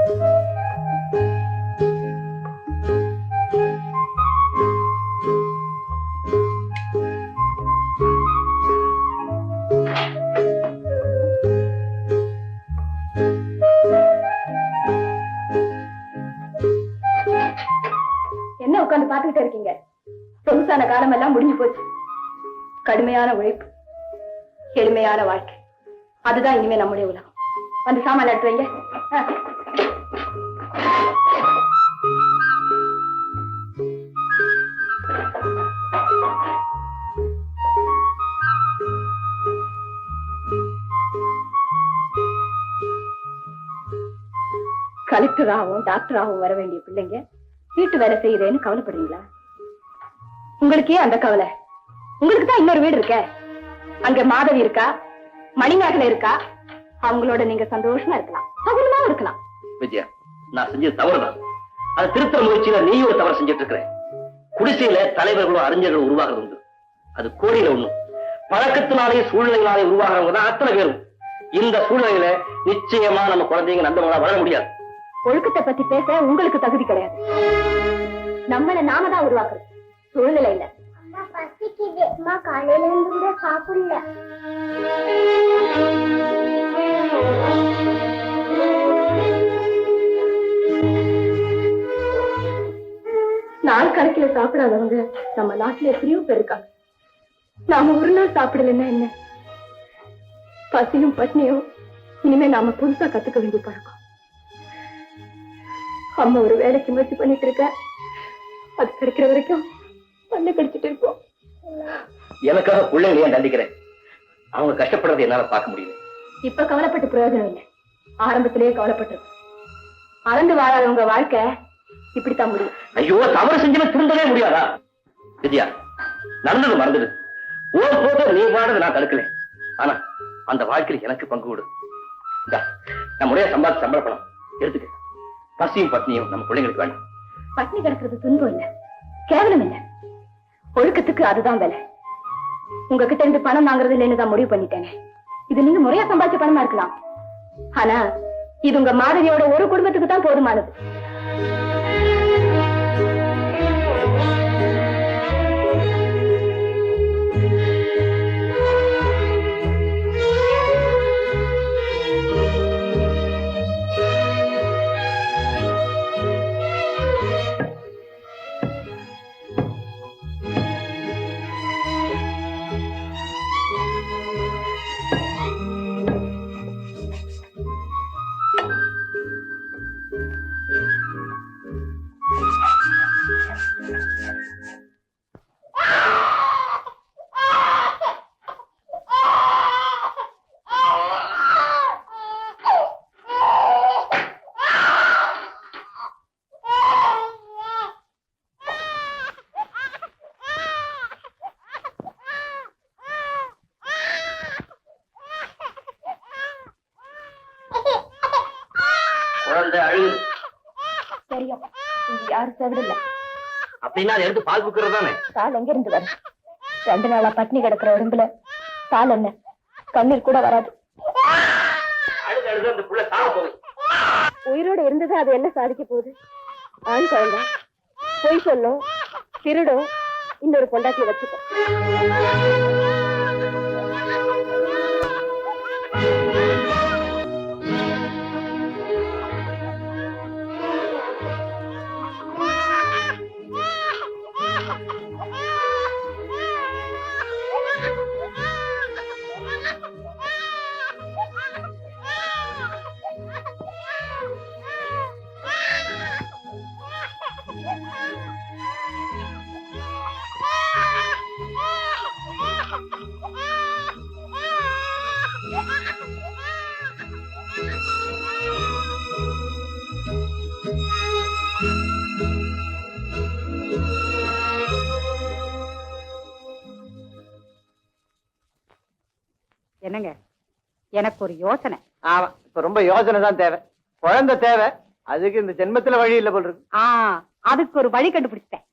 என்ன உட்கார்ந்து பாத்துக்கிட்டே இருக்கீங்க? சொகுசான காலம் எல்லாம் முடிஞ்சு போச்சு. கடுமையான உழைப்பு, எளிமையான வாழ்க்கை, அதுதான் இனிமே நம்முடைய உலகம். வந்து சாமான் எடுத்து வைங்க. கலெக்டராகவும் டாக்டராகவும் வர வேண்டிய பிள்ளைங்க வீட்டு வேலை செய்யறேன்னு கவலைப்படுறீங்களா? உங்களுக்கே அந்த கவலை. உங்களுக்கு தான் இன்னொரு வீடு இருக்க. அங்க மாதவி இருக்கா, மணிமேகலை இருக்கா. அவங்களோட நீங்க சந்தோஷமா இருக்கலாம், சகலமா இருக்கலாம். விஜயா, நான் செஞ்சது தவறுதான். அது திருத்த முயற்சியில நீயும் ஒரு தவறு செஞ்சுட்டு இருக்கிற. குடிசையில தலைவர்களும் அறிஞர்களும் உருவாகிறது உண்டு. அது கோடியில ஒண்ணும். பழக்கத்தினாலே சூழ்நிலைகளாலே உருவாகிறவங்க தான் அத்தனை பேரும். இந்த சூழ்நிலையில நிச்சயமா நம்ம குழந்தைங்க நந்தவங்களா வளர முடியாது. ஒழுக்கத்தை பத்தி பேச உங்களுக்கு தகுதி கிடையாது. நம்மள நாம தான் உருவாக்குறது, சூழ்நிலை இல்ல. காலையில இருந்து கூட சாப்பிடல. நாள் கணக்கில சாப்பிடாதவங்க நம்ம நாட்டுல எத்தனையோ பேர் இருக்காங்க. நாம ஒரு நாள் சாப்பிடலன்னா என்ன? பசியும் பட்னியும் இனிமே நாம புதுசா கத்துக்க வேண்டிய பழக்கம். அம்மா ஒரு வேலைக்கு முயற்சி பண்ணிட்டு இருக்க, அது கிடைக்கிற வரைக்கும் பண்ண கடிச்சிட்டு இருப்போம். எனக்காக பிள்ளைங்க ஏன் தண்டிக்கிறேன்? அவங்க கஷ்டப்படுறதை என்னால பார்க்க முடியல. இப்ப கவலைப்பட்டு பிரயோஜனம் இல்லை, ஆரம்பத்திலேயே கவலைப்பட்டிருக்கும். அளந்து வாழாதவங்க வாழ்க்கை இப்படித்தான் முடியும். ஐயோ, தவறு செஞ்சவன் திருந்தவே முடியாதா? விஜயா, நடந்தது மறந்துடு. ஓ போத நீ வாழறது நான் தடுக்கல. ஆனா அந்த வாழ்க்கையில் எனக்கு பங்கு கொடு. நம்முடைய சம்பாதி சம்பள பணம் எடுத்துக்க. பசியும் பட்னியும் நம்ம பிள்ளைங்களுக்கு வேண்டாம். பட்னி கிடக்கிறது துன்பம் இல்ல, கேவலம் இல்ல. ஒழுக்கத்துக்கு அதுதான் வேலை. உங்ககிட்ட இருந்து பணம் வாங்குறது இல்லைன்னு தான் முடிவு பண்ணிட்டேங்க. இது நீங்க முறையா சம்பாதிச்ச பணமா இருக்கலாம். ஆனா இது உங்க மாதவியோட ஒரு குடும்பத்துக்கு தான் போதுமானது. தெரியும், இங்க யாரும் செவிடல. அப்படின்னா எடுத்து பால் குடுக்கறது தானே. பால் எங்க இருந்து வரும்? 2 நாளா பட்னி கிடக்குற உடம்புல பால் என்ன, கண்ணீர் கூட வராது. உயிரோட இருந்தது அது என்ன சாதிக்க போகுது? ஆண் குழந்தை பொய் சொல்லும், திருடும், இன்னொரு பொண்டாட்டியை வச்சுக்கோ. என்னங்க, எனக்கு ஒரு யோசனை. ஆமா, இப்ப ரொம்ப யோசனை தான் தேவை. குழந்தை தேவை, அதுக்கு இந்த ஜென்மத்துல வழி இல்ல போல் இருக்கு. அதுக்கு ஒரு வழி கண்டுபிடிச்சிட்டேன்.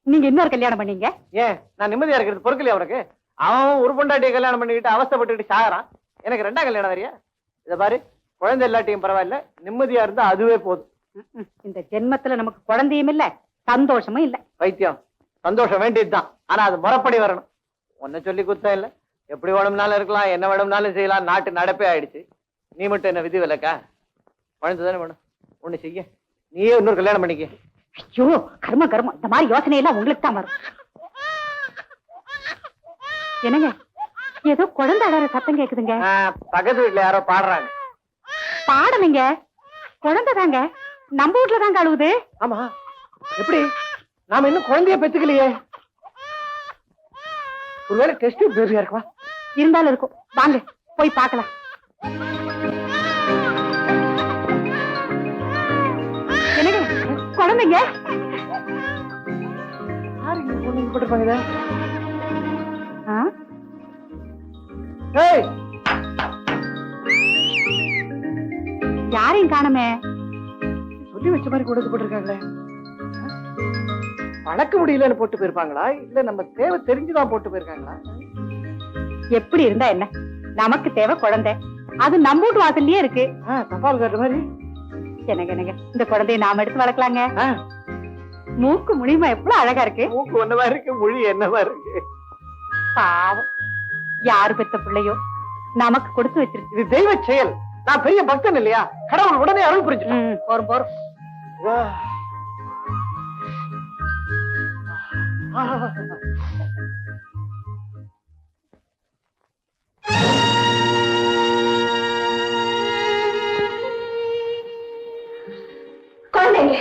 நீங்க இன்னொரு கல்யாணம் பண்ணீங்க. ஏன் நான் நிம்மதியா இருக்கிறது பொறுக்கலையா உனக்கு? அவன் ஒரு பொண்டாட்டியை கல்யாணம் பண்ணிக்கிட்டு அவஸ்தப்பட்டுக்கிட்டு சாகறான். எனக்கு 2ஆம் கல்யாணம் வரையா? இத பாரு, குழந்தை இல்லாட்டியும் பரவாயில்ல, நிம்மதியா இருந்தா அதுவே போதும். இந்த ஜென்மத்துல நமக்கு குழந்தையும் இல்ல, சந்தோஷமும் இல்ல. வைத்தியம், சந்தோஷம் வேண்டியதுதான், ஆனா அது முறைப்படி வரணும். ஒன்ன சொல்லி குத்தம் இல்ல, எப்படி வேணும்னாலும் இருக்கலாம், என்ன வேணும்னாலும் செய்யலாம், நாட்டு நடப்பே ஆயிடுச்சு. நீ மட்டும் என்ன விதி விலக்கா? குழந்தை தானே வேணும், ஒண்ணு செய்ய, நீயே இன்னொரு கல்யாணம் பண்ணிக்க. ஐயோ கர்ம கர்மம், இந்த மாதிரி யோசனை எல்லாம் உங்களுக்கு தான் வரும். என்னங்க, ஏதோ குழந்தை அழற சத்தம் கேக்குதுங்க. பக்கத்து வீட்டுல யாரோ பாடுறாங்க. பாடலைங்க, குழந்தை தாங்க, நம்ம வீட்டுல தாங்க அழுவுது. ஆமா, எப்படி? நாம இன்னும் குழந்தைய பெத்துக்கலையே. ஒருவேளை டெஸ்ட் பேபியா இருக்கா? இருந்தாலும் இருக்கும், வாங்க போய் பார்க்கலாம். என்னங்க, குழந்தைங்க போட்டுருப்பாங்க. யாரையும் காணமே. சொல்லி வச்ச மாதிரி கொடுத்து போட்டிருக்காங்களே. பழக்க முடியலன்னு போட்டு போயிருப்பாங்களா, இல்ல நம்ம தேவை தெரிஞ்சுதான் போட்டு போயிருக்காங்களா? எப்படி இருந்தா என்ன, நமக்கு தேவை குழந்தை, அது நம்ம வீட்டு வாசல்லயே இருக்கு. தபால் காட்டுற மாதிரி. என்னங்க என்னங்க, இந்த குழந்தைய நாம எடுத்து வளர்க்கலாங்க. மூக்கு முனிமா எவ்வளவு அழகா இருக்கு. மூக்கு ஒன்னவா இருக்கு, மொழி என்னவா இருக்கு. பாவம், யாரு பெத்த பிள்ளையோ நமக்கு கொடுத்து வச்சிருக்கு. இது தெய்வ செயல். நான் பெரிய பக்தன் இல்லையா, கடவுள் உடனே அருள் புரிஞ்சு. போறோம் போறோம். குழந்தைங்க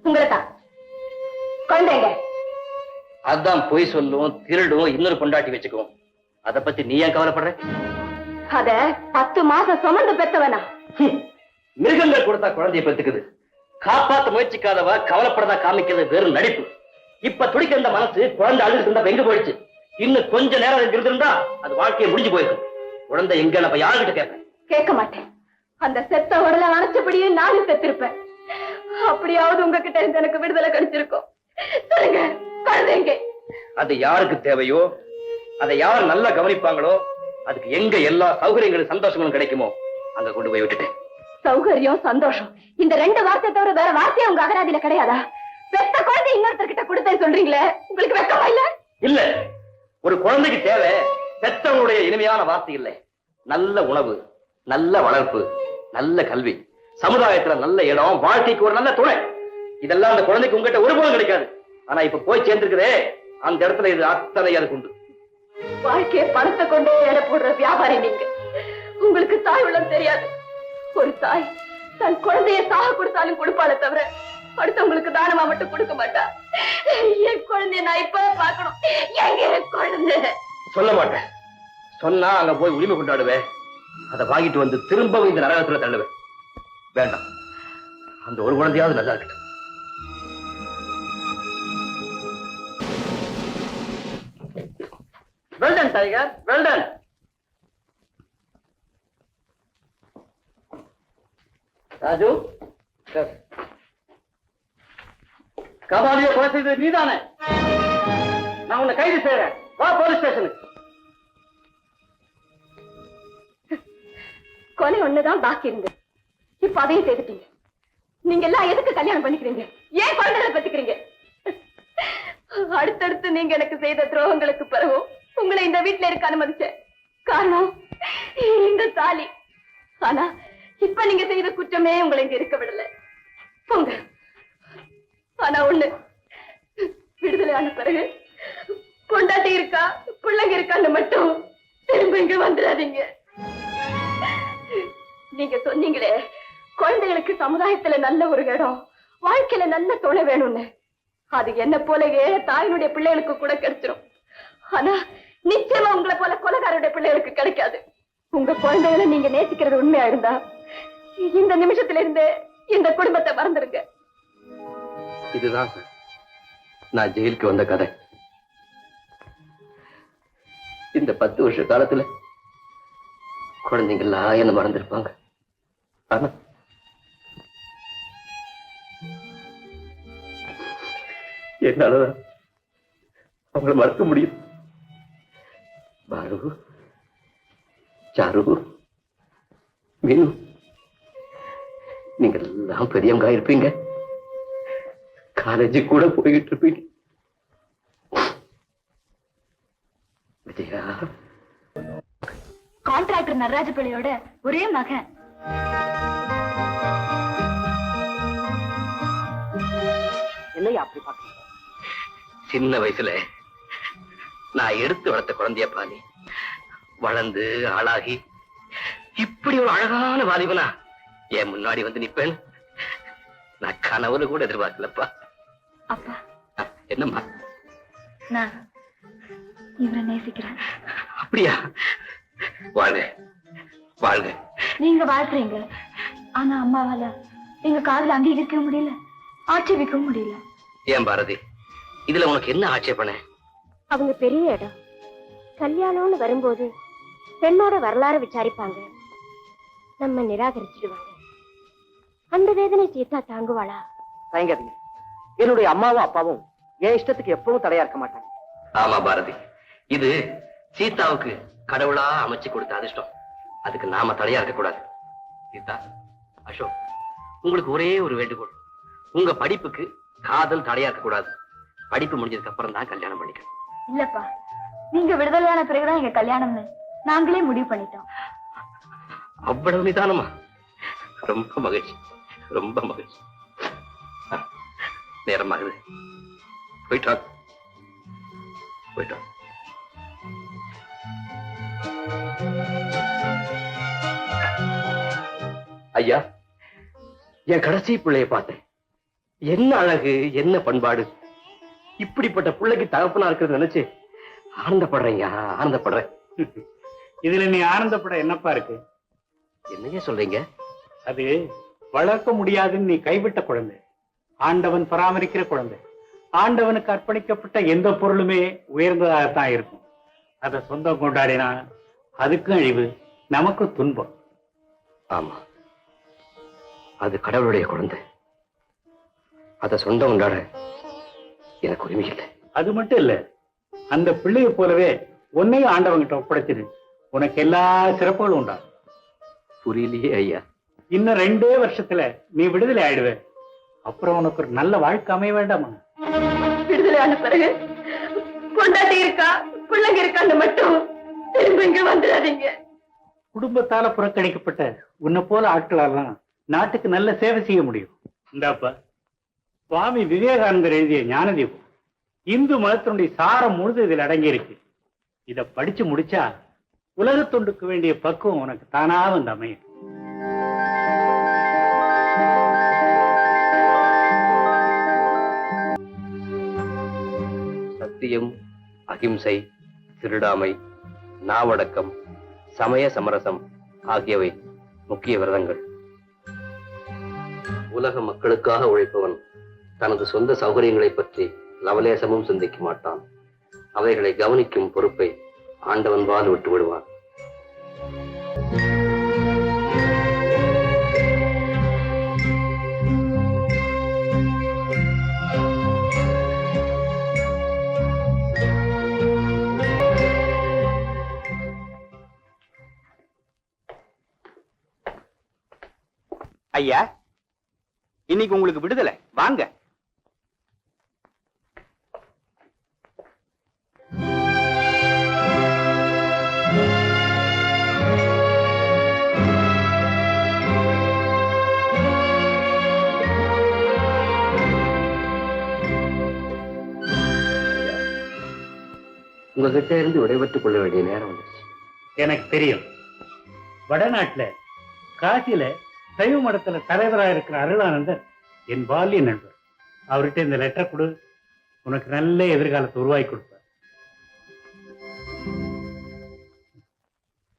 உங்களைத்தான். குழந்தைங்க அதான் பொய் சொல்லும், திருடும், இன்னொரு பொண்டாட்டி வச்சுக்குவோம். அத பத்தி நீ ஏன் கவலைப்படுற? அத 10 மாசம் சுமந்து பெத்தவனா? மிருகங்கள் கொடுத்தா குழந்தைய பெத்துக்குது. காப்பாத்த முயற்சிக்காதவ கவலைப்படதா காமிக்கிறது வெறும் நடிப்பு. இப்ப துடிக்க இந்த மனசு குழந்தை அழுது இருந்தா எங்க போயிடுச்சு. இன்னும் கொஞ்ச நேரம் இருந்திருந்தா அது வாழ்க்கையை முடிஞ்சு போயிருக்கும். குழந்தை எங்க நம்ம யாருகிட்ட கேட்பேன்? கேட்க மாட்டேன். அந்த செத்த உடலை அணைச்சபடியே நானும் செத்திருப்பேன். அப்படியாவது உங்ககிட்ட இருந்து எனக்கு விடுதலை கிடைச்சிருக்கும். சொல்லுங்க, குழந்தைங்க. அது யாருக்கு தேவையோ, அதை யார் நல்லா கவனிப்பாங்களோ, அதுக்கு எங்க எல்லா சௌகரியங்களும் சந்தோஷங்களும் கிடைக்குமோ அங்க கொண்டு போய் விட்டுட்டேன். சௌகரியம், சந்தோஷம், இந்த 2 வார்த்தை தவிர வேற வார்த்தையே உங்க அகராதியில கிடையாதா? பெத்த குழந்தை இன்னொருத்தர்கிட்ட கொடுத்தேன்னு சொல்றீங்களே, உங்களுக்கு வெக்கமா இல்ல? இல்ல, ஒரு குழந்தைக்கு தேவை பெற்றவங்களுடைய இனிமையான வார்த்தை இல்லை, நல்ல உணவு, நல்ல வளர்ப்பு, நல்ல கல்வி, சமுதாயத்துல நல்ல இடம், வாழ்க்கைக்கு ஒரு நல்ல துணை. இதெல்லாம் அந்த குழந்தைக்கு உங்ககிட்ட ஒருபோதும் கிடைக்காது. ஆனா இப்ப போய் சேர்ந்திருக்கிறே அந்த இடத்துல இது அத்தனை அதுக்கு உண்டு. வாழ்க்கையை பணத்தை கொண்டு எடை போடுற வியாபாரி நீங்க. உங்களுக்கு தாய் உள்ளம் தெரியாது. ஒரு தாய் தன் குழந்தைய சாக கொடுத்தாலும் கொடுப்பாளே தவிர அடுத்தவங்களுக்கு தானமா மட்டும் கொடுக்க மாட்டா. என் குழந்தைய நான் இப்ப பார்க்கணும். எங்க குழந்தை? சொல்ல மாட்டேன். சொன்னா அங்க போய் உரிமை கொண்டாடுவேன். அதை வாங்கிட்டு வந்து திரும்பவும் இந்த நரகத்துல தள்ளுவேன். வேண்டாம், அந்த ஒரு குழந்தையாவது நல்லா இருக்கட்டும். Well done tiger, well done. ராஜு, கபாலியை கொலை செய்தது நீதானே? நான் உன்னை கைது செய்யறேன். வா போலீஸ் ஸ்டேஷனுக்கு. கொலை ஒண்ணுதான் பாக்கி இருந்தது. இப்ப அதையும் செய்துட்டீங்க. நீங்க எல்லாம் எதுக்கு கல்யாணம் பண்ணிக்கிறீங்க? ஏன் குழந்தைகளை பத்திக்கிறீங்க? அடுத்தடுத்து நீங்க எனக்கு செய்த துரோகங்களுக்கு பிறகு உங்களை இந்த வீட்டுல இருக்க அனுமதிச்சேன். காரணம் இந்த தாலி. ஆனா இப்ப நீங்க செய்த குற்றமே உங்களை இங்க இருக்க விடல. போங்க. ஆனா ஒண்ணு, விடுதலை ஆன பிறகு பொண்டாட்டி இருக்கா பிள்ளைங்க இருக்கான்னு மட்டும் திரும்ப இங்க வந்துடாதீங்க. நீங்க சொன்னீங்களே குழந்தைகளுக்கு சமுதாயத்துல நல்ல ஒரு இடம், வாழ்க்கையில நல்ல துணை வேணும்னு. அது என்ன போல ஏழை தாயினுடைய பிள்ளைகளுக்கு கூட கிடைச்சிடும். ஆனா நிச்சயமா உங்களை போல கொலைகாரருடைய பிள்ளைகளுக்கு கிடைக்காது. உங்க குழந்தைகளை நீங்க நேசிக்கிறது உண்மையா இருந்தா இந்த நிமிஷத்துல இருந்து இந்த குடும்பத்தை மறந்துருங்க. இதுதான் நான் ஜெயிலுக்கு வந்த கதை. இந்த 10 வருஷ காலத்துல குழந்தைங்களா என்ன மறந்திருப்பாங்க. ஆனா என்னாலதான் அவங்களை மறக்க முடியும். பாரு, சாரு, மீனு, நீங்க எல்லாம் பெரியவங்க இருப்பீங்க, காலேஜ் கூட போயிட்டு இருப்பீங்க. விஜயா, கான்ட்ராக்டர் நடராஜ பிள்ளையோட ஒரே மகன். என்னையா அப்படி பாக்க? சின்ன வயசுல நான் எடுத்து வளர்த்த குழந்தைய பாணி வளர்ந்து ஆளாகி இப்படி ஒரு அழகான வாலிபனா என் முன்னாடி வந்து நிப்பேன் நான் கனவுல கூட எதிர்பார்க்கலப்பா. அப்பா, என்னம்மா? நான் இவரை நேசிக்கிறேன். அப்படியா? வாழ்க வாழ்க. நீங்க வாழ்த்துறீங்க, ஆனா அம்மாவால எங்க காதல அங்கீகரிக்க முடியல, ஆட்சேபிக்க முடியல. ஏன் பாரதி, இதுல உனக்கு என்ன ஆட்சேபனை? அவங்க பெரிய இடம், கல்யாணம்னு வரும்போது பெண்ணோட வரலாறு விசாரிப்பாங்க, நம்ம நிராகரிச்சிடுவாங்க. அந்த வேதனை சீதா தாங்குவாளா? தயங்காதீங்க, என்னுடைய அம்மாவும் அப்பாவும் என் இஷ்டத்துக்கு எப்பவும் தடையா இருக்க மாட்டாங்க. ஆமா பாரதி, இது சீதாவுக்கு கடவுளா அமைச்சு கொடுத்த அதிர்ஷ்டம். அதுக்கு நாம தடையா இருக்க கூடாது. சீதா, அசோக், உங்களுக்கு ஒரே ஒரு வேண்டுகோள், உங்க படிப்புக்கு காதல் தடையா இருக்க கூடாது. படிப்பு முடிஞ்சதுக்கு அப்புறம் தான் கல்யாணம் பண்ணிக்கணும். இல்லப்பா, நீங்க விடுதலையான பிறகுதான் எங்க கல்யாணம்னு நாங்களே முடிவு பண்ணிட்டோம். அவ்வளவு நிதானமா? ரொம்ப மகிழ்ச்சி, ரொம்ப மகிழ்ச்சி. நேரமாகுது, போயிட்டா போயிட்டா. ஐயா, என் கடைசி பிள்ளைய பார்த்தேன். என்ன அழகு, என்ன பண்பாடு. இப்படிப்பட்ட பிள்ளைக்கு தகப்பனா இருக்கிறது நினைச்சு ஆனந்தப்படுறேன், ஆனந்தப்படுறேன். இதுல நீ ஆனந்தப்பட என்னப்பா இருக்கு? என்னையே சொல்றீங்க? அது வளர்க்க முடியாதுன்னு நீ கைவிட்ட குழந்தை, ஆண்டவன் பராமரிக்கிற குழந்தை. ஆண்டவனுக்கு அர்ப்பணிக்கப்பட்ட எந்த பொருளுமே உயர்ந்ததாகத்தான் இருக்கும். அதை சொந்தம் கொண்டாடினா அதுக்கும் அழிவு, நமக்கு துன்பம். ஆமா, அது கடவுளுடைய குழந்தை. அத சொந்தம் கொண்டாட எனக்கு உரிமை இல்லை. அது மட்டும் இல்ல, அந்த பிள்ளைய போலவே உன்னையும் ஆண்டவன்கிட்ட ஒப்படைச்சிரு, உனக்கு எல்லா சிறப்புகளும் உண்டாகும். புரியலையே ஐயா. இன்னும் 2 வருஷத்துல நீ விடுதலை ஆயிடுவே. அப்புறம் உனக்கு ஒரு நல்ல வாழ்க்கை அமைய வேண்டாமா? விடுதலையான பிறகு கொண்டாட்டி இருக்கா, பிள்ளைங்க இருக்கான்னு மட்டும் திரும்ப இங்க வந்துடாதீங்க. குடும்பத்தால புறக்கணிக்கப்பட்ட உன்னை போல ஆட்களாலாம் நாட்டுக்கு நல்ல சேவை செய்ய முடியும். இந்தாப்பா, சுவாமி விவேகானந்தர் எழுதிய ஞானதீபம். இந்து மதத்தினுடைய சாரம் முழுது இதில் அடங்கி இருக்கு. இத படிச்சு முடிச்சா உலக தொண்டுக்கு வேண்டிய பக்குவம் உனக்கு தானா வந்து அமையும். சத்தியம், அகிம்சை, திருடாமை, நாவடக்கம், சமய சமரசம் ஆகியவை முக்கிய விரதங்கள். உலக மக்களுக்காக உழைப்பவன் தனது சொந்த சௌகரியங்களை பற்றி லவலேசமும் சிந்திக்க மாட்டான். அவைகளை கவனிக்கும் பொறுப்பை ஆண்டவன் பால் விட்டு விடுவான். ஐயா, இன்னைக்கு உங்களுக்கு விடுதலை, வாங்க. உங்ககிட்ட இருந்து விடைபெற்றுக் கொள்ள வேண்டிய நேரம் வந்துருச்சு. எனக்கு தெரியும், வடநாட்டுல காசியில சைவ மடத்துல தலைவராக இருக்கிற அருளானந்தர் என் பால்ய நண்பர். அவர்கிட்ட இந்த லெட்டர் கொடு, உனக்கு நல்ல எதிர்காலத்தை உருவாக்கி கொடு.